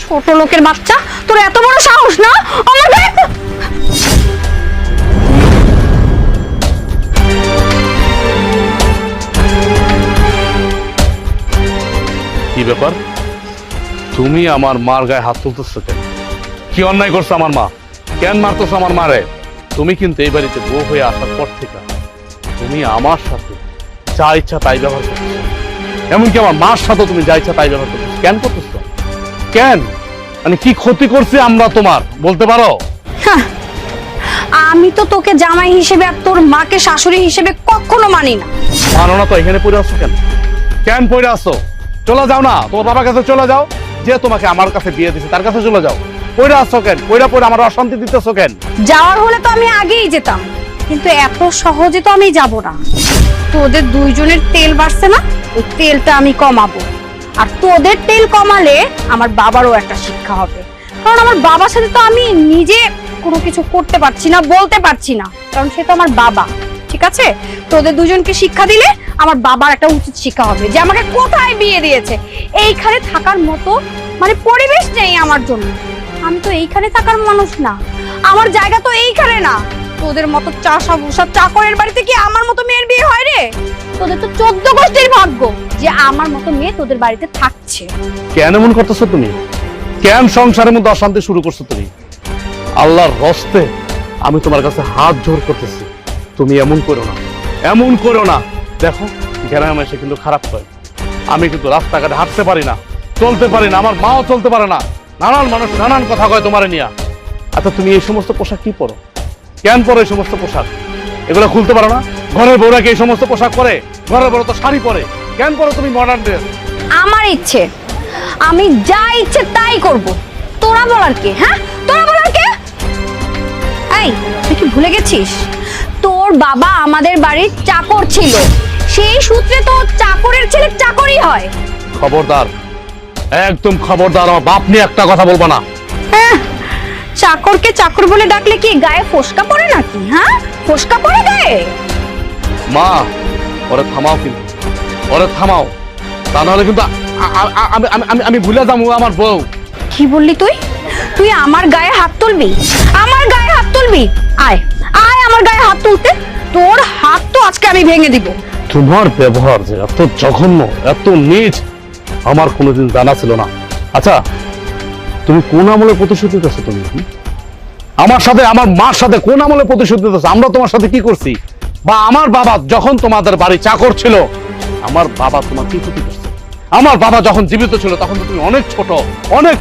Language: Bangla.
ছোট লোকের বাচ্চা, তোর এত বড় সাহস না আমার গায়ে। কি ব্যাপার, তুমি আমার মার গায়ে হাত তুলতেছো কেন? কি অন্যায় করছো আমার মা? কেন মারতেছো আমার মারে? তুমি কিন্তু এই বাড়িতে বউ হয়ে আসার পর থেকে তুমি আমার সাথে যা ইচ্ছা তাই ব্যবহার করছো, এমনকি আমার মার সাথে তুমি যা ইচ্ছা তাই ব্যবহার করতেছো। কেন করতেছো? কেন? মানে কি ক্ষতি করছি আমরা তোমার, বলতে পারো? হ্যাঁ, আমি তো তোকে জামাই হিসেবে আর তোর মাকে শাশুড়ি হিসেবে কখনো মানি না। মানো না তো এখানে পড়ে আসছো কেন? কেন পড়ে আসছো? চলে যাও না, তোমার বাবার কাছে চলে যাও। যে তোমাকে আমার কাছে বিয়ে দিয়েছে তার কাছে চলে যাও। পড়ে আসছো কেন? পড়ে আমার অশান্তি দিতেছো কেন? যাওয়ার হলে তো আমি আগেই যেতাম, কিন্তু এত সহজে তো আমি যাব না। তোদের দুইজনের তেল বাড়ছে না, ওই তেলটা আমি কমাবো। আর তোদের তেল কমালে আমার বাবারও একটা শিক্ষা হবে, কারণ আমার বাবার সাথে তো আমি নিজে কোনো কিছু করতে পারছি না, বলতে পারছি না, কারণ সে তো আমার বাবা। ঠিক আছে, তোদের দুজনকে শিক্ষা দিলে আমার বাবার একটা উচিত শিক্ষা হবে যে আমাকে কোথায় বিয়ে দিয়েছে। এইখানে থাকার মতো মানে পরিবেশ নেই আমার জন্য। আমি তো এইখানে থাকার মানুষ না, আমার জায়গা তো এইখানে না। তোদের মতো চাষা ভুষা চাকরের বাড়িতে কি আমার মতো মেয়ের বিয়ে হয় রে? তোদের তো 14 গোষ্ঠীর ভাগ্য যে আমার মতো মেয়ে তোদের বাড়িতে থাকছে। কেন এমন করতেছো তুমি? কেন সংসারের মধ্যে অশান্তি শুরু করছো তুমি? আল্লাহর হস্তে আমি তোমার কাছে হাত জোড় করতেছি, তুমি এমন করো না, এমন করো না। দেখো গ্রামে এসে কিন্তু খারাপ হয়। আমি কিন্তু রাস্তাঘাটে হাঁটতে পারি না, চলতে পারি না, আমার মাও চলতে পারে না। নানান মানুষ নানান কথা কয় তোমারে নিয়ে। আচ্ছা তুমি এই সমস্ত পোশাক কি পরো? কেন পরো এই সমস্ত পোশাক? এগুলো খুলতে পারো না? ঘরের বউরা কি এই সমস্ত পোশাক পরে? ঘরের বউ তো শাড়ি পরে, কেন পরো তুমি মডার্ন ড্রেস? আমার ইচ্ছে, আমি যা ইচ্ছে তাই করব। তোরা বলার কে? হ্যাঁ, তোরা বলার কে? এই তুই কি ভুলে গেছিস তোর বাবা আমাদের বাড়ির চাকর ছিল? সেই সূত্রে তো চাকরের ছেলে চাকরই হয়। খবরদার, একদম খবরদার, আমার বাপ নিয়ে একটা কথা বলবো না। হ্যাঁ, চাকরকে চাকর বলে ডাকলে কি গায়ে ফোসকা পড়ে নাকি? হ্যাঁ, ফোসকা পড়ে গায়ে? মা, ওরে থামাও, কিন্তু ওরে থামাও, তা নাহলে কিন্তু আমি ভুলে যাবো আমার বউ। কি বললি তুই? তুই আমার গায়ে হাত তুলবি? আমার গায়ে হাত তুলবি? আয় আয় আমার গায়ে হাত তুলতে, তোর হাত তো আজকে আমি ভেঙে দিব। তোমার ব্যবহার যে এত জঘন্য, এত নীচ, আমার কোনোদিন জানা ছিল না। আচ্ছা তুমি কোন আমলে প্রতিশোধ দিতেছো? তুমি আমার সাথে, আমার মার সাথে কোন আমলে প্রতিশোধ দিতেছো? আমরা তোমার সাথে কি করছি? বা আমার বাবা যখন তোমাদের বাড়ি চাকর ছিল, আমার বাবা তোমার কি ক্ষতি করছে? আমার বাবা যখন জীবিত ছিল তখন তো তুমি অনেক ছোট, অনেক